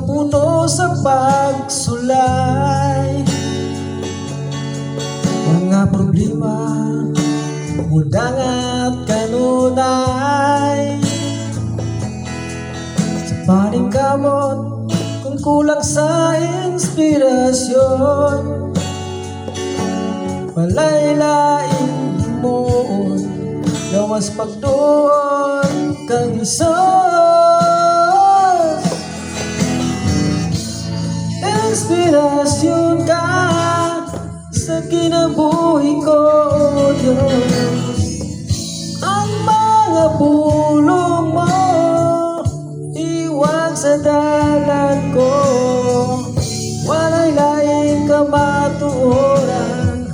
puno sa pagsulay. Mga problema mudangat kanunay. Sa paning kamot kung kulang sa inspirasyon, palaylain himoon gawas pagtuon kang Hesus. Inspirasyon ka sa kinabuhi ko, O Diyos. Ang mga pulong mo iwag sa dalan ko, walay laing kamatuoran,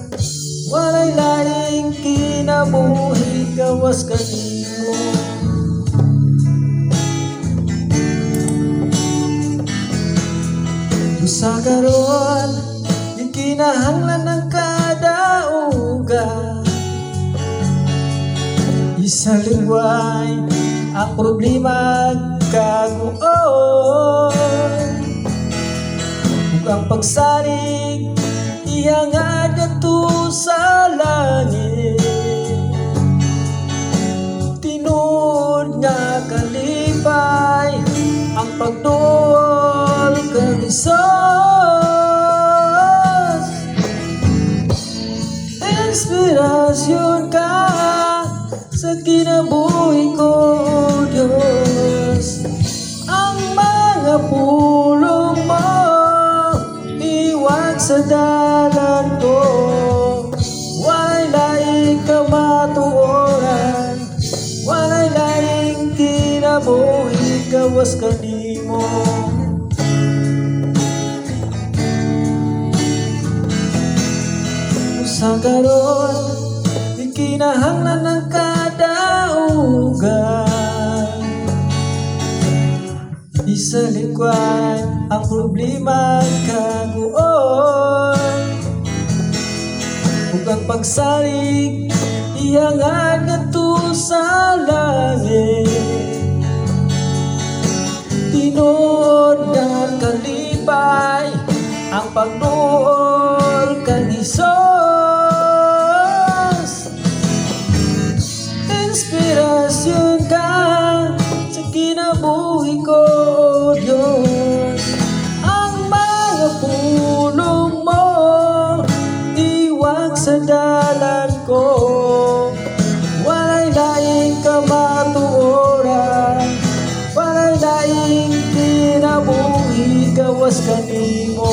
walay laing kinabuhi gawas kanimo. Usa karon di kinahanglan ng kadauga, isalingway ang problema kaguon. Ug ang pagsalig ihangad adto sa langit, tinud nga kalipay ang pagduol kang Hesus. Inspirasyon ka sa kinabuhi ko, O Diyos. Ang mga pulong mo iwag sa dalan ko, walay laing kamatuoran, walay laing kinabuhi gawas kanimo. Usa karon di kinahanglan ng kadaugan, isalingkuhan ang problema kaguon. Ug ang pagsalig ihangad ngadto sa langit, tinud nga kalipay ang pagduol kang Hesus. Inspirasyon ka sa kinabuhi ko, O Diyos. Ang mga pulong mo iwag sa dalan ko, walay laing kamatuoran, walay laing kinabuhi gawas kanimo.